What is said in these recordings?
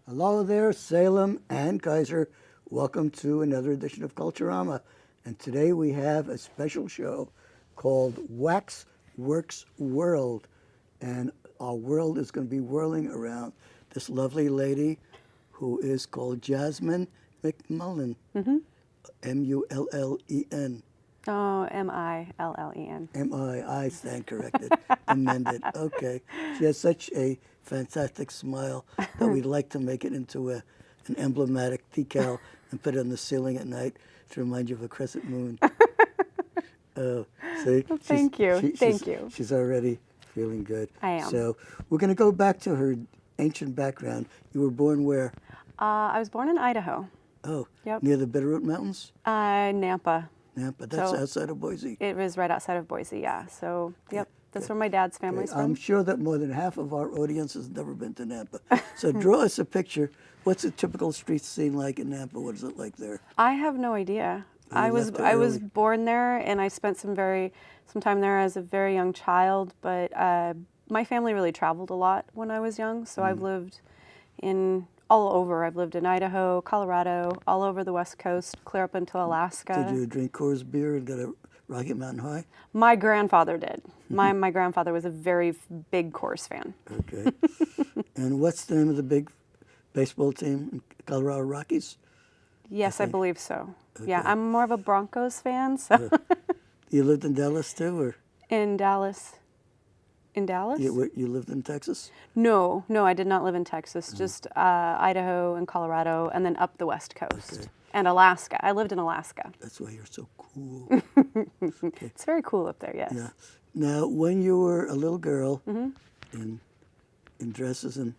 Hello there, Salem and Kaiser. Welcome to another edition of Culturama. And today we have a special show called Waxworks World. And our world is going to be whirling around this lovely lady who is called Jasmine McMullen. M-U-L-L-E-N. Oh, M-I-L-L-E-N. I stand corrected, amended. Okay. She has such a fantastic smile that we'd like to make it into an emblematic decal and put it on the ceiling at night to remind you of a crescent moon. See? Well, thank you. Thank you. She's already feeling good. I am. So we're going to go back to her ancient background. You were born where? I was born in Idaho. Oh, Yep. near the Bitterroot Mountains? Nampa. Nampa, that's So- outside of Boise. It was right outside of Boise, yeah. So, yep, that's where my dad's family's I'm from. sure that more than half of our audience has never been to Nampa. So draw us a picture. What's a typical street scene like in Nampa? What is it like there? I have no idea. I was early. born there, and I spent some time there as a very young child. But my family really traveled a lot when I was young. So I've lived all over. I've lived in Idaho, Colorado, all over the West Coast, clear up into Alaska. Did you drink Coors beer and get a Rocky Mountain High? My grandfather did. My grandfather was a very big Coors fan. Okay. And what's the name of the big baseball team in Colorado Rockies? Yes, I think. believe so. Yeah, Okay. I'm more of a Broncos fan. So You lived in Dallas too, or in Dallas. In Dallas? you lived in Texas? No, I did not live in Texas. Just Idaho and Colorado, and then up the West Coast. Okay. And Alaska. I lived in Alaska. That's why you're so cool. It's very cool up there, yes. Yeah. Now, when you were a little girl Mm-hmm. in dresses and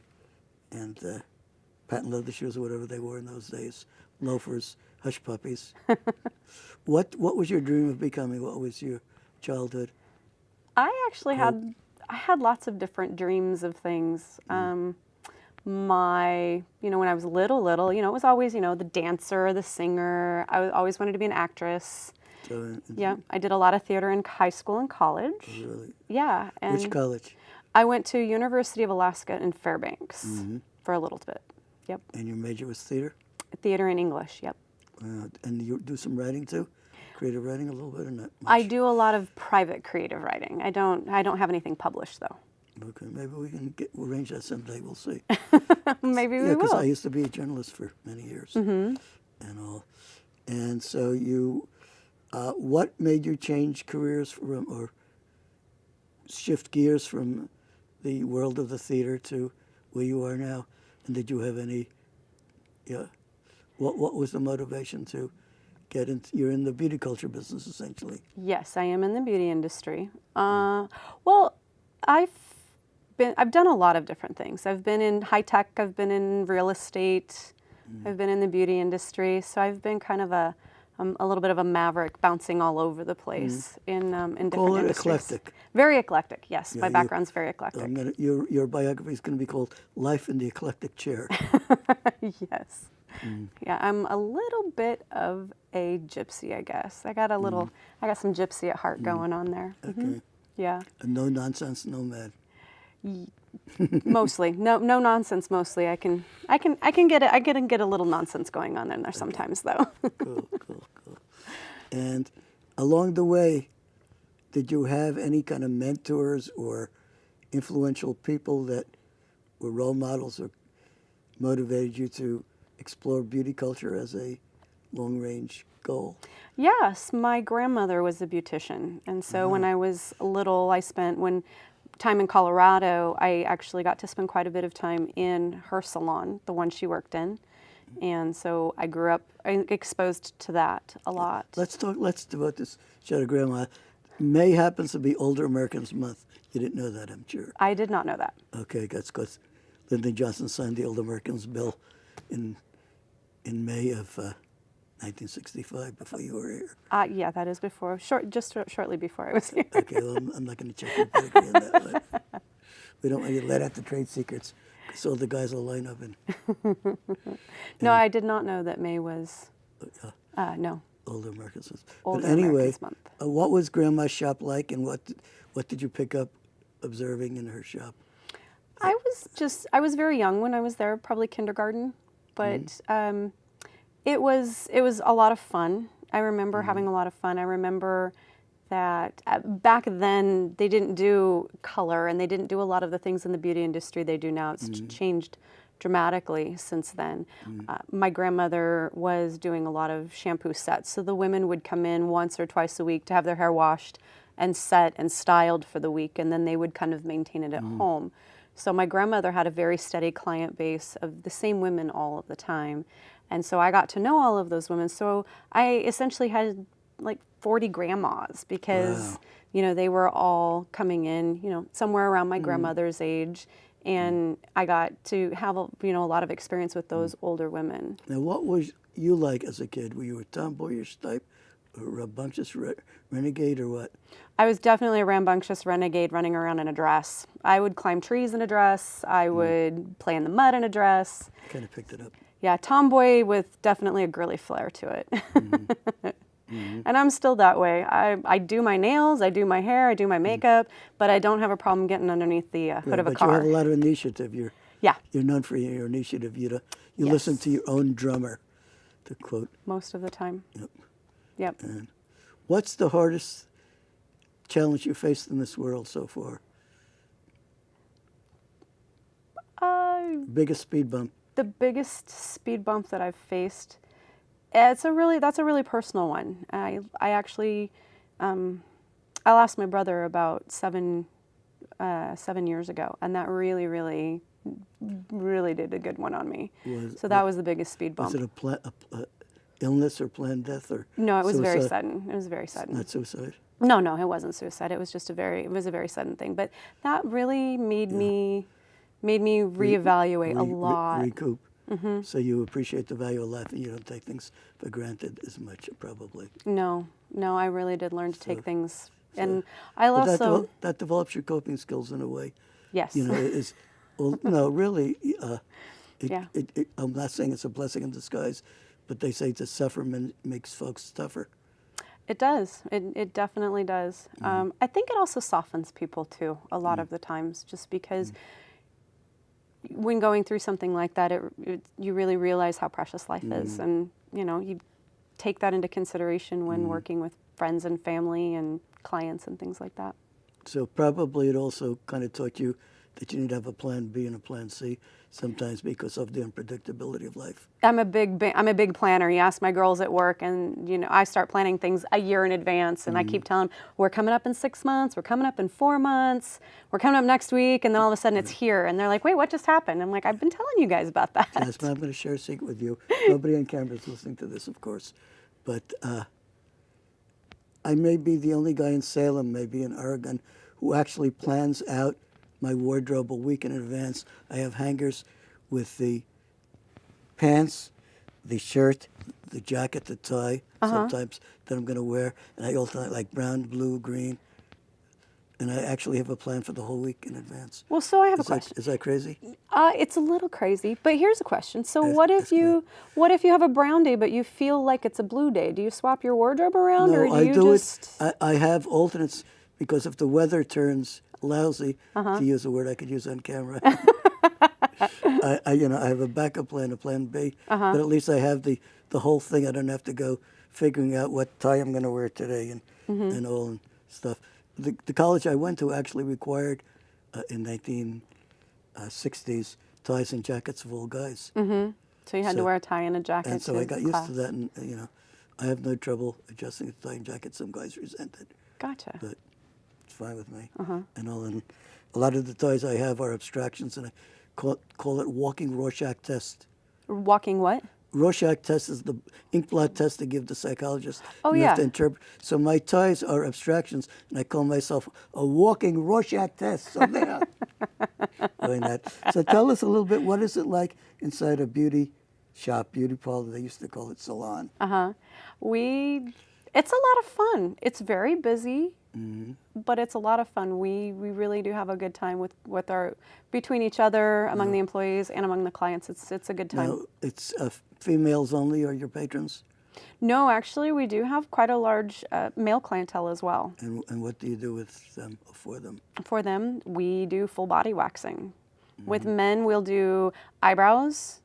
patent leather shoes or whatever they wore in those days, loafers, hush puppies, what was your dream of becoming? What was your childhood? I actually had lots of different dreams of things. When I was little, it was always, the dancer, the singer. Always wanted to be an actress. So, Yeah, I did a lot of theater in high school and college. really, Yeah, and which college? I went to University of Alaska in Fairbanks for a little bit. Yep, And your major was theater? theater and English. Yep. And you do some writing too? Creative writing a little bit or not much? I do a lot of private creative writing. I don't have anything published though. Okay, maybe we can arrange that someday. We'll see. Maybe Yeah, we because I will. used to be a journalist for many years and all. And so what made you change careers or shift gears from the world of the theater to where you are now? And did you have any, what was the motivation to get into, you're in the beauty culture business essentially. Yes, I am in the beauty industry. Well, I've done a lot of different things. I've been in high tech, I've been in real estate, I've been in the beauty industry. So I've been kind of a little bit of a maverick, bouncing all over the place in different Call it industries. eclectic. Very eclectic. Yes, Yeah, my background's very eclectic. Your biography is going to be called Life in the Eclectic Chair. Yes. Yeah, I'm a little bit of a gypsy, I guess. I got some gypsy at heart going on there. Okay. Yeah. A no nonsense nomad. Mostly. No nonsense mostly. I can get a little nonsense going on in there sometimes though. Cool. And along the way, did you have any kind of mentors or influential people that were role models or motivated you to explore beauty culture as a long-range goal? Yes, my grandmother was a beautician, and so when I was little, I spent time in Colorado. I actually got to spend quite a bit of time in her salon, the one she worked in, and so I grew up exposed to that a lot. Let's devote this show to Grandma. May happens to be Older Americans Month. You didn't know that, I'm sure. I did not know that. Okay, that's because Lyndon Johnson signed the Older Americans Bill in May of 1965, before you were here. Yeah, that is shortly before I was here. Okay, well, I'm not going to check your pedigree on that one. We don't want you to let out the trade secrets, because all the guys will line up and No, I did not know that May was. No. Older Americans Month. Older But anyway, Americans Month. What was Grandma's shop like, and what did you pick up observing in her shop? I I was very young when I was there, probably kindergarten, but it was a lot of fun. I remember having a lot of fun. I remember that back then they didn't do color and they didn't do a lot of the things in the beauty industry they do now. It's changed dramatically since then. My grandmother was doing a lot of shampoo sets, so the women would come in once or twice a week to have their hair washed and set and styled for the week, and then they would kind of maintain it at home. So my grandmother had a very steady client base of the same women all of the time. And so I got to know all of those women. So I essentially had like 40 grandmas because, Wow. you know, they were all coming in, you know, somewhere around my grandmother's age. And I got to have, you know, a lot of experience with those older women. Now, what was you like as a kid? Were you a tomboyish type, or a rambunctious renegade, or what? I was definitely a rambunctious renegade running around in a dress. I would climb trees in a dress. I would play in the mud in a dress. Kind of picked it up. Yeah, tomboy with definitely a girly flair to it. And I'm still that way. I do my nails, I do my hair, I do my makeup, but I don't have a problem getting underneath the hood of a But car. you have a lot of initiative. Yeah, You're known for your initiative. You Yes. listen to your own drummer, to quote. most of the time. Yep. Yep. What's the hardest challenge you faced in this world so far? Biggest speed bump? The biggest speed bump that I've faced, that's a really personal one. I actually, I lost my brother about 7 years ago, and that really did a good one on me. So that was the biggest speed bump. Was it a illness or planned death, or No, it was very suicide? sudden. It was very sudden. Not suicide. No, it wasn't suicide. It was just a very sudden thing. But that really made me reevaluate a lot. Recoup. So you appreciate the value of life, and you don't take things for granted as much, probably. No, I really did learn to take things, and I But also that develops your coping skills in a way. yes. You know, no, really. Yeah. I'm not saying it's a blessing in disguise, but they say to suffer makes folks tougher. It does. It definitely does. I think it also softens people too a lot of the times, just because when going through something like that, you really realize how precious life is, and you know you take that into consideration when working with friends and family and clients and things like that. So probably it also kind of taught you that you need to have a plan B and a plan C sometimes because of the unpredictability of life. I'm a big planner. You ask my girls at work, and you know I start planning things a year in advance, and I keep telling them we're coming up in 6 months, we're coming up in 4 months, we're coming up next week, and then all of a sudden it's here, and they're like, "Wait, what just happened?" I'm like, "I've been telling you guys about that." Yes, but I'm going to share a secret with you. Nobody on camera is listening to this, of course, but I may be the only guy in Salem, maybe in Oregon, who actually plans out my wardrobe a week in advance. I have hangers with the pants, the shirt, the jacket, the tie, sometimes that I'm going to wear, and I alternate like brown, blue, green, and I actually have a plan for the whole week in advance. Well, so I have a question. Is that crazy? It's a little crazy, but here's a question. So what if ask me. what if you have a brown day, but you feel like it's a blue day? Do you swap your wardrobe around, or No, do I you do just? I have alternates because if the weather turns lousy, to use a word I could use on camera, I have a backup plan, a plan B, but at least I have the whole thing. I don't have to go figuring out what tie I'm going to wear today and all and stuff. The college I went to actually required in 1960s ties and jackets of all guys. So you had to wear a tie and a jacket. And so I got used class. to that, and I have no trouble adjusting the tie and jacket. Some guys resent it, Gotcha. but it's fine with me. And all, and a lot of the ties I have are abstractions, and I call it walking Rorschach test. Walking what? Rorschach test is the ink blot test they give the psychologist. Oh, You have yeah. to interpret. So my ties are abstractions, and I call myself a walking Rorschach test. So there, doing that. So tell us a little bit. What is it like inside a beauty shop, beauty parlor? They used to call it salon. It's a lot of fun. It's very busy, but it's a lot of fun. We really do have a good time with our between each other, among the employees, and among the clients. It's a good time. Now, it's females only, or your patrons? No, actually, we do have quite a large male clientele as well. And what do you do with them, for them? For them, we do full body waxing. With men, we'll do eyebrows.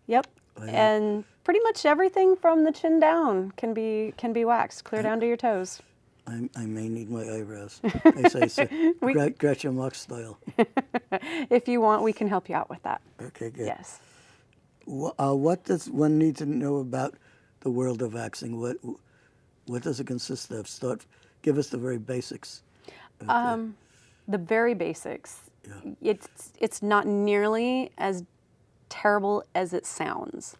Yep. And pretty much everything from the chin down can be waxed, clear down to your toes. I may need my eyebrows. I say so. Gretchen Mock style. If you want, we can help you out with that. Okay, good. Yes. What does one need to know about the world of waxing? What does it consist of? Give us the very basics. The very basics. Yeah. It's not nearly as terrible as it sounds.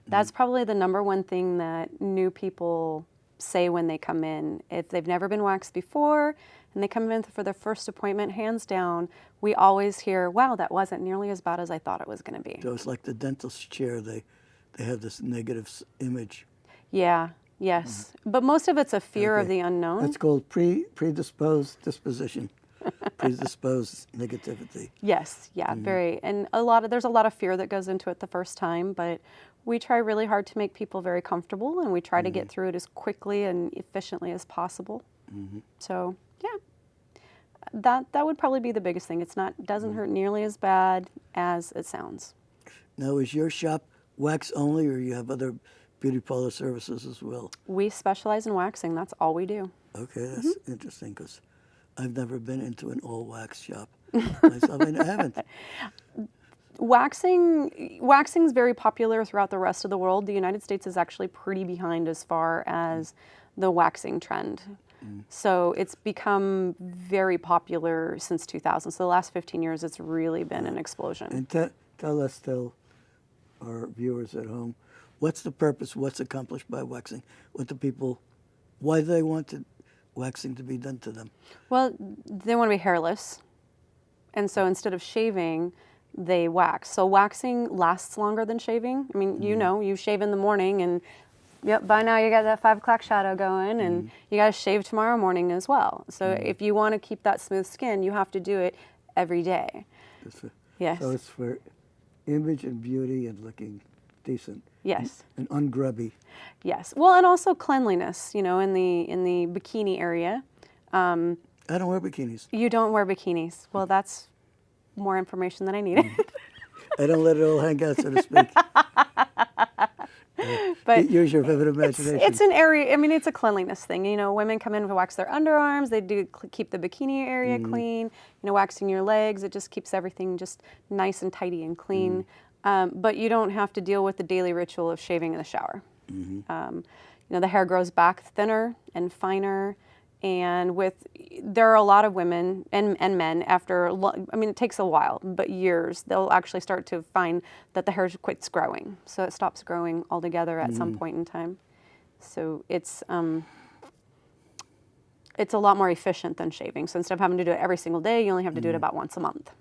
That's probably the number one thing that new people say when they come in. If they've never been waxed before and they come in for their first appointment, hands down, we always hear, wow, that wasn't nearly as bad as I thought it was going to be. So it's like the dentist's chair. They have this negative image. Yeah, yes. But most of it's a fear of the unknown. That's called predisposed disposition. Predisposed negativity. Yes, yeah, very. And there's a lot of fear that goes into it the first time, but we try really hard to make people very comfortable, and we try to get through it as quickly and efficiently as possible. So, yeah, that would probably be the biggest thing. Doesn't hurt nearly as bad as it sounds. Now, is your shop wax only, or you have other beauty parlor services as well? We specialize in waxing. That's all we do. Okay, that's interesting, because I've never been into an all wax shop myself. I haven't. Waxing's very popular throughout the rest of the world. The United States is actually pretty behind as far as the waxing trend. So it's become very popular since 2000. So the last 15 years, it's really been an explosion. And tell our viewers at home, what's the purpose, what's accomplished by waxing? Why do they want waxing to be done to them? Well, they want to be hairless. And so instead of shaving, they wax. So waxing lasts longer than shaving. I mean, you shave in the morning and by now you got that 5 o'clock shadow going, and you got to shave tomorrow morning as well. So if you want to keep that smooth skin, you have to do it every day. Yes. So it's for image and beauty and looking decent. Yes. And ungrubby. Yes. Well, and also cleanliness, in the bikini area. I don't wear bikinis. You don't wear bikinis. Well, that's more information than I needed. I don't let it all hang out, so to speak. But use your vivid imagination. It's an area. I mean, it's a cleanliness thing. Women come in to wax their underarms. They do keep the bikini area clean. Waxing your legs. It just keeps everything just nice and tidy and clean. But you don't have to deal with the daily ritual of shaving in the shower. The hair grows back thinner and finer. And there are a lot of women and men it takes a while, but years, they'll actually start to find that the hair quits growing. So it stops growing altogether at some point in time. So it's a lot more efficient than shaving. So instead of having to do it every single day, you only have to do it about once a month.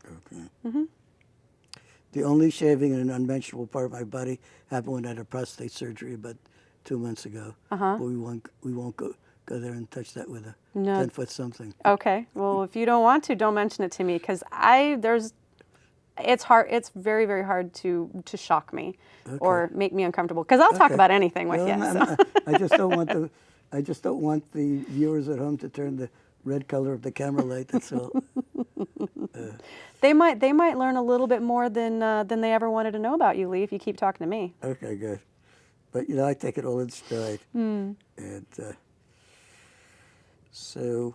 Okay. The only shaving in an unmentionable part of my body happened when I had a prostate surgery about 2 months ago. But we won't go there and touch that with a 10-foot something. Okay. Well, if you don't want to, don't mention it to me, because it's hard. It's very, very hard to shock me or make me uncomfortable, because I'll talk about anything with you. So. I just don't want the viewers at home to turn the red color of the camera light. That's all. They might learn a little bit more than they ever wanted to know about you, Lee, if you keep talking to me. Okay, good. But I take it all in stride. And so,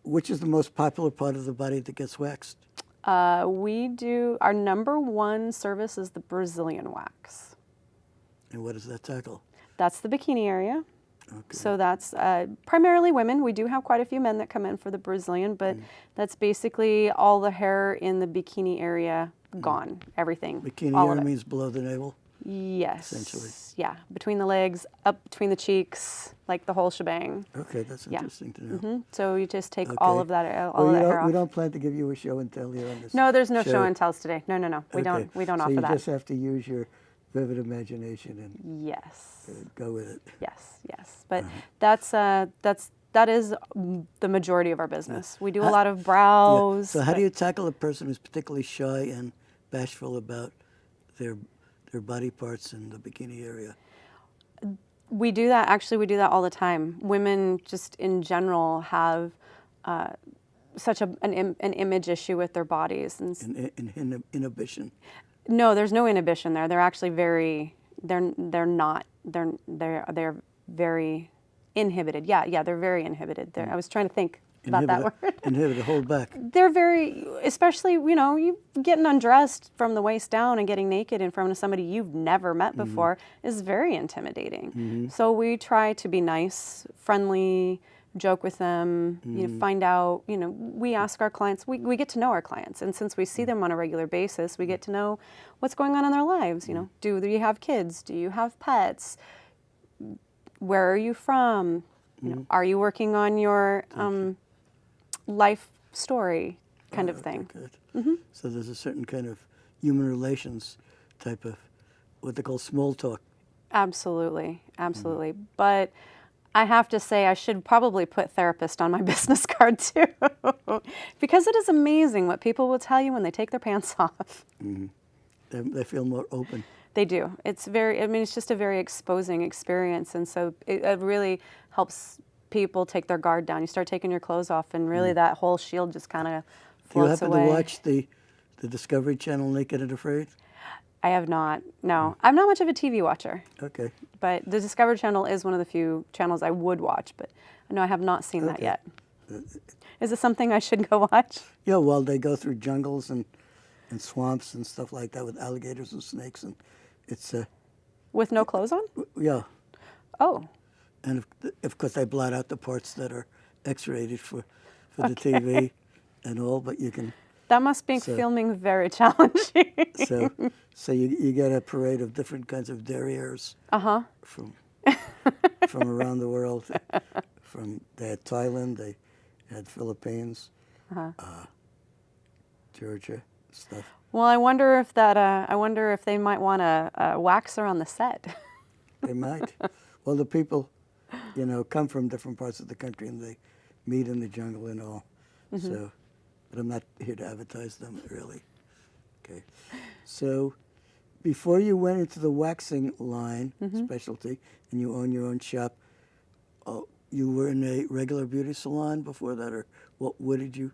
which is the most popular part of the body that gets waxed? Our number one service is the Brazilian wax. And what does that tackle? That's the bikini area. Okay. So that's primarily women. We do have quite a few men that come in for the Brazilian, but that's basically all the hair in the bikini area gone, everything. Bikini all area means below the navel? Yes. Essentially. Yeah, between the legs, up between the cheeks, like the whole shebang. Okay, that's interesting to know. So you just take all of that, hair off. We don't plan to give you a show and tell here on this. No, there's no show and tells today. No. We don't offer that. So you that. just have to use your vivid imagination and go with it. Yes. But that is the majority of our business. We do a lot of brows. So how do you tackle a person who's particularly shy and bashful about their body parts in the bikini area? We do that. Actually, we do that all the time. Women just in general have such an image issue with their bodies. And Inhibition. no, there's no inhibition there. They're actually they're very inhibited. Yeah, they're very inhibited. I was trying to think about that word. Inhibited, hold back. They're very, especially, you getting undressed from the waist down and getting naked in front of somebody you've never met before is very intimidating. So we try to be nice, friendly, joke with them, find out, we ask our clients, we get to know our clients. And since we see them on a regular basis, we get to know what's going on in their lives. Do you have kids? Do you have pets? Where are you from? Are you working on your life story kind of thing? Good. So there's a certain kind of human relations type of what they call small talk. Absolutely. But I have to say I should probably put therapist on my business card too, because it is amazing what people will tell you when they take their pants off. They feel more open. They do. It's just a very exposing experience, and so it really helps people take their guard down. You start taking your clothes off, and really that whole shield just kind of floats away. Do you happen to watch the Discovery Channel Naked and Afraid? I have not. No, I'm not much of a TV watcher. Okay. But the Discovery Channel is one of the few channels I would watch, but no, I have not seen that yet. Is it something I should go watch? Yeah, well, they go through jungles and swamps and stuff like that with alligators and snakes, and it's with no clothes on? Yeah. Oh. And of course, they blot out the parts that are X-rated for the TV and all, but you can. That must make filming very challenging. So you get a parade of different kinds of derrieres from around the world. They had Thailand, they had Philippines, Georgia, stuff. Well, I wonder if they might want a waxer on the set. They might. Well, the people, come from different parts of the country and they meet in the jungle and all. So, but I'm not here to advertise them really. Okay. So, before you went into the waxing line specialty and you own your own shop, you were in a regular beauty salon before that, or what did you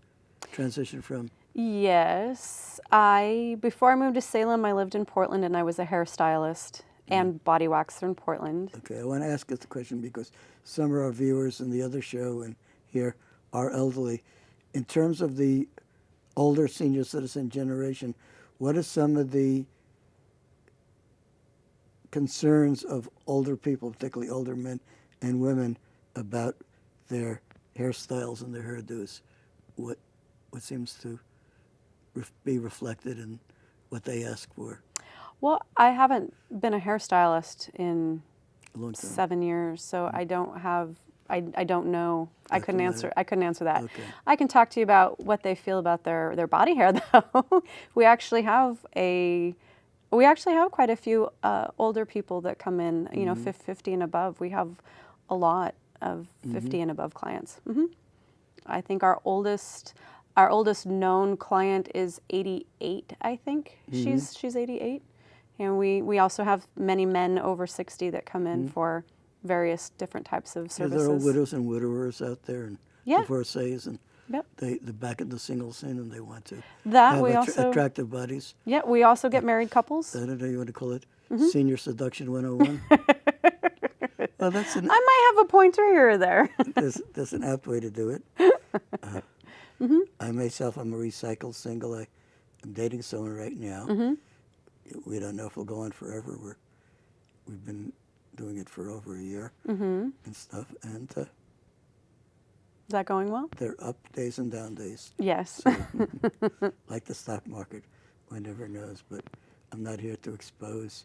transition from? Yes, before I moved to Salem, I lived in Portland and I was a hairstylist and body waxer in Portland. Okay, I want to ask this question because some of our viewers in the other show and here are elderly. In terms of the older senior citizen generation, what are some of the concerns of older people, particularly older men and women, about their hairstyles and their hairdos? What seems to be reflected in what they ask for? Well, I haven't been a hairstylist in A long time. 7 years, so I don't have. I don't know. I couldn't answer that. Okay. I can talk to you about what they feel about their body hair, though. We actually have quite a few older people that come in. 50 and above. We have a lot of 50 and above clients. I think our oldest known client is 88. I think she's 88, and we also have many men over 60 that come in for various different types of services. There are widows and widowers out there, and divorcees, and they back in the singles in, and they want to have attractive bodies. Yeah, we also get married couples. I don't know, you want to call it Senior Seduction 101? Well, I might have a pointer here or there. There's an apt way to do it. I myself, I'm a recycled single. I'm dating someone right now. We don't know if we'll go on forever. We've been doing it for over a year and stuff. And is that going well? They're up days and down days. Yes. So, like the stock market, one never knows. But I'm not here to expose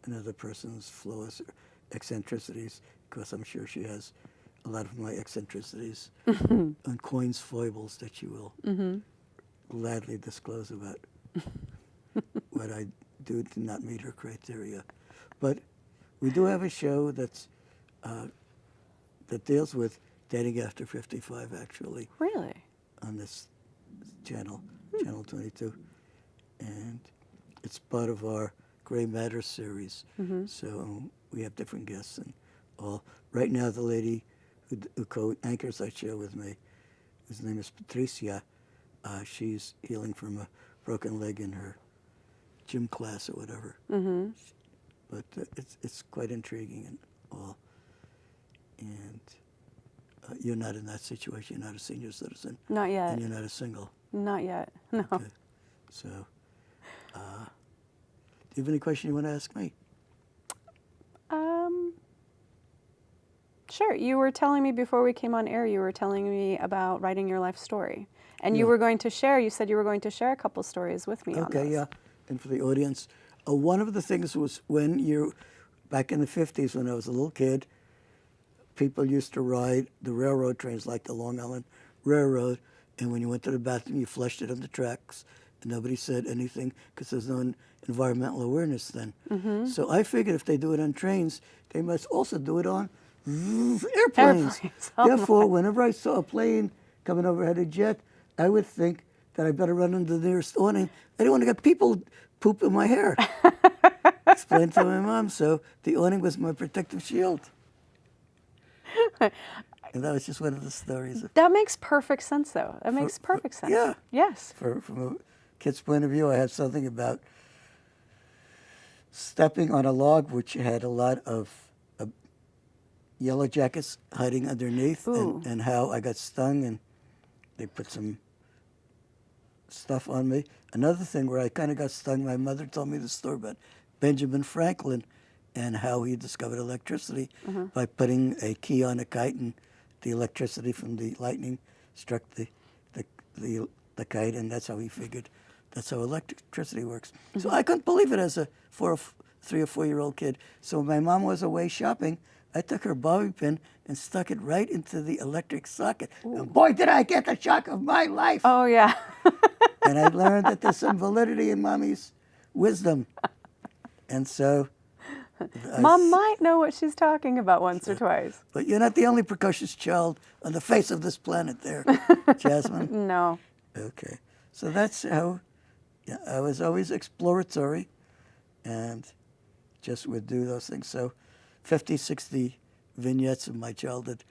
another person's flaws or eccentricities, because I'm sure she has a lot of my eccentricities and coins foibles that she will gladly disclose about what I do to not meet her criteria. But we do have a show that deals with dating after 55, actually. Really? On this channel, Channel 22. And it's part of our Gray Matter series. So we have different guests and all. Right now, the lady who co-anchors that show with me whose name is Patricia. She's healing from a broken leg in her gym class or whatever. Mm-hmm. But it's quite intriguing and all. And you're not in that situation. You're not a senior citizen. Not yet. And you're not a single. Not yet. No. Okay. So, do you have any question you want to ask me? Sure. You were telling me before we came on air, you were telling me about writing your life story. And you Yeah. were going to share, you said you were going to share a couple stories with me on Okay, those. yeah. And for the audience, one of the things was when back in the 50s when I was a little kid, people used to ride the railroad trains like the Long Island Railroad, and when you went to the bathroom, you flushed it on the tracks, and nobody said anything because there's no environmental awareness then. Mm-hmm. So I figured if they do it on trains, they must also do it on airplanes. Airplanes, oh Therefore, whenever I saw a plane coming overhead a jet, I would think that I better run into the nearest awning. I didn't want to get people poop in my hair. Explained to my mom, so the awning was my protective shield. And that was just one of the stories. That makes perfect sense, though. That makes perfect sense. Yeah. Yes. From a kid's point of view, I had something about stepping on a log which had a lot of yellow jackets hiding underneath, and how I got stung and they put some stuff on me. Another thing where I kind of got stung, my mother told me the story about Benjamin Franklin and how he discovered electricity by putting a key on a kite, and the electricity from the lightning struck the kite, and that's how he figured that's how electricity works. So I couldn't believe it as a 3 or 4 year old kid. So when my mom was away shopping, I took her bobby pin and stuck it right into the electric socket. And boy, did I get the shock of my life. Oh, yeah. And I learned that there's some validity in Mommy's wisdom. And so... Mom might know what she's talking about once or twice. But you're not the only precocious child on the face of this planet there, Jasmine. No. Okay. So that's how I was always exploratory and just would do those things. So 50, 60 vignettes of my childhood.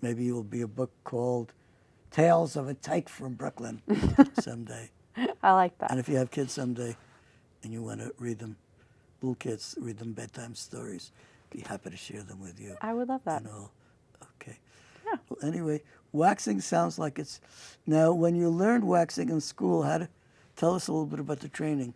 Maybe it will be a book called Tales of a Tyke from Brooklyn someday. I like that. And if you have kids someday and you want to read them, little kids, read them bedtime stories, be happy to share them with you. I would love that. And all. Okay. Yeah. Well, anyway, waxing sounds like it's... Now, when you learned waxing in school, tell us a little bit about the training.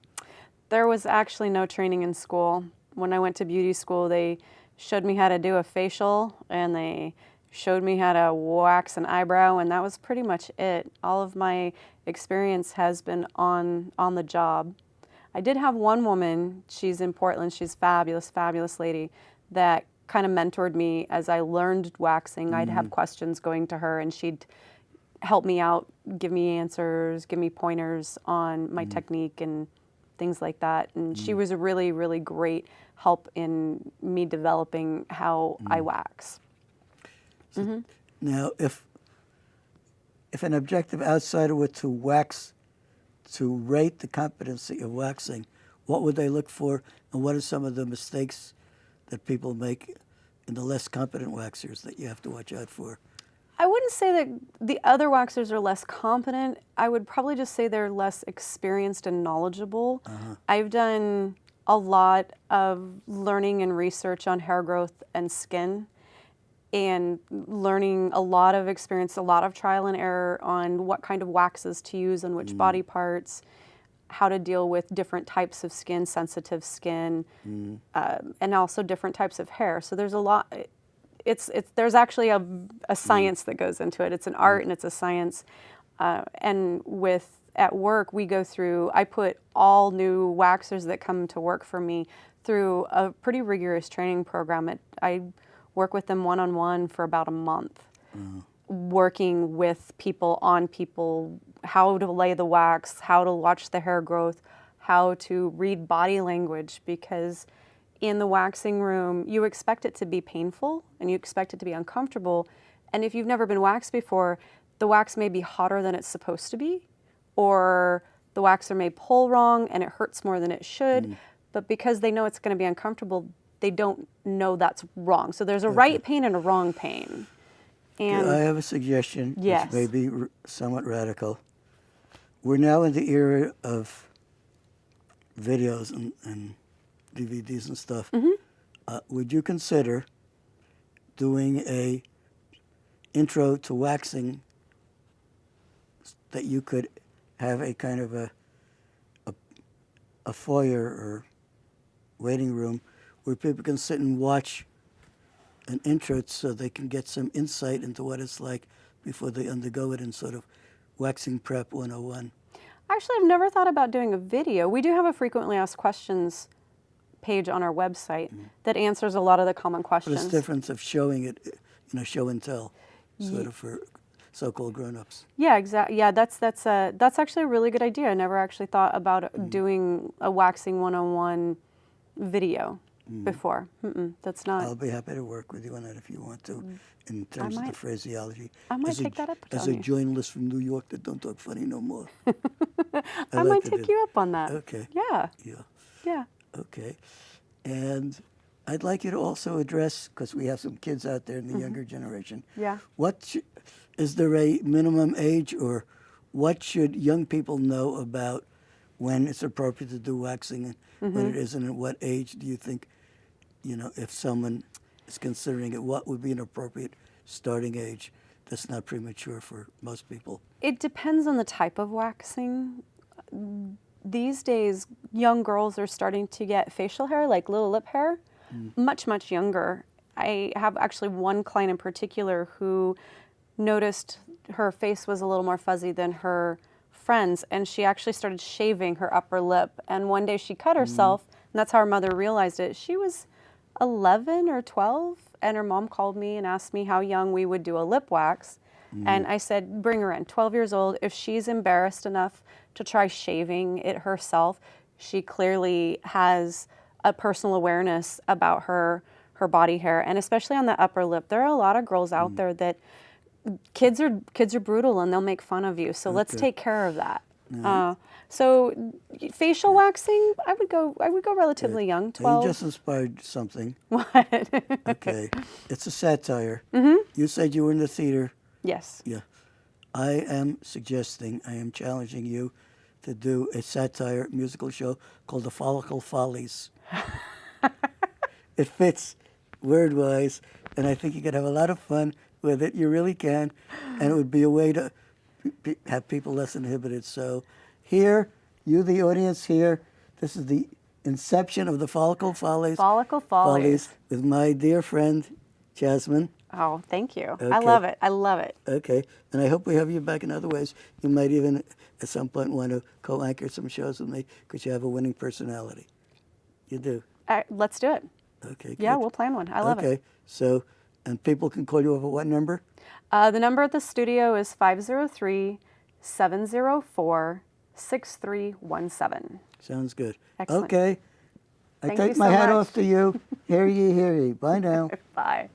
There was actually no training in school. When I went to beauty school, they showed me how to do a facial, and they showed me how to wax an eyebrow, and that was pretty much it. All of my experience has been on the job. I did have one woman, she's in Portland, she's fabulous, fabulous lady, that kind of mentored me as I learned waxing. I'd have questions going to her, and she'd help me out, give me answers, give me pointers on my technique and things like that. And she was a really, really great help in me developing how I wax. So, now, if an objective outsider were to wax, to rate the competency of waxing, what would they look for, and what are some of the mistakes that people make in the less competent waxers that you have to watch out for? I wouldn't say that the other waxers are less competent. I would probably just say they're less experienced and knowledgeable. I've done a lot of learning and research on hair growth and skin, and learning a lot of experience, a lot of trial and error on what kind of waxes to use on which body parts, how to deal with different types of skin, sensitive skin, and also different types of hair. So there's a lot. There's actually a science that goes into it. It's an art and it's a science. And at work, we go through, I put all new waxers that come to work for me through a pretty rigorous training program. I work with them one-on-one for about a month, working with people, how to lay the wax, how to watch the hair growth, how to read body language, because in the waxing room, you expect it to be painful and you expect it to be uncomfortable. And if you've never been waxed before, the wax may be hotter than it's supposed to be, or the waxer may pull wrong and it hurts more than it should. But because they know it's going to be uncomfortable, they don't know that's wrong. So there's a right pain and a wrong pain. And I have a suggestion, Yes. which may be somewhat radical. We're now in the era of videos and DVDs and stuff. Would you consider doing a intro to waxing that you could have a kind of a foyer or waiting room where people can sit and watch an intro so they can get some insight into what it's like before they undergo it in sort of waxing prep 101? actually, I've never thought about doing a video. We do have a frequently asked questions page on our website that answers a lot of the common But questions. it's different of showing it, show and tell, sort of for so-called grown-ups. Yeah, exactly. Yeah, that's actually a really good idea. I never actually thought about doing a waxing 101 video before. That's not. I'll be happy to work with you on that if you want to, in terms of the might- phraseology. I might As a- take that up As on a you. journalist from New York that don't talk funny no more. I might take you up on that. Okay. Yeah. Yeah. Yeah. Okay. And I'd like you to also address, because we have some kids out there in the younger generation. Yeah. Is there a minimum age, or what should young people know about when it's appropriate to do waxing and when it isn't, and what age do you think, if someone is considering it, what would be an appropriate starting age that's not premature for most people? It depends on the type of waxing. These days, young girls are starting to get facial hair, like little lip hair, much, much younger. I have actually one client in particular who noticed her face was a little more fuzzy than her friends, and she actually started shaving her upper lip. And one day she cut herself, and that's how her mother realized it. She was 11 or 12, and her mom called me and asked me how young we would do a lip wax. And I said, bring her in, 12 years old. If she's embarrassed enough to try shaving it herself, she clearly has a personal awareness about her body hair, and especially on the upper lip. There are a lot of girls out there that kids are brutal and they'll make fun of you. So let's take care of that. So facial waxing, I would go relatively young, Now, 12. you just inspired something. What? Okay. It's a satire. You said you were in the theater. Yes. Yeah. I am challenging you to do a satire musical show called The Follicle Follies. It fits word-wise, and I think you could have a lot of fun with it. You really can, and it would be a way to have people less inhibited. So here, you, the audience here, this is the inception of The Follicle Follies. Follicle Follies. With my dear friend, Jasmine. Oh, thank you. I Okay. love it. I love it. Okay, and I hope we have you back in other ways. You might even, at some point, want to co-anchor some shows with me because you have a winning personality. You do. Let's do it. Okay, Yeah, good. we'll plan one. I love it. Okay, so, and people can call you over what number? The number at the studio is 503-704-6317. Sounds good. Excellent. Okay, I Thank take you my so hat much. off to you. Hear ye, hear ye. Bye now. Bye.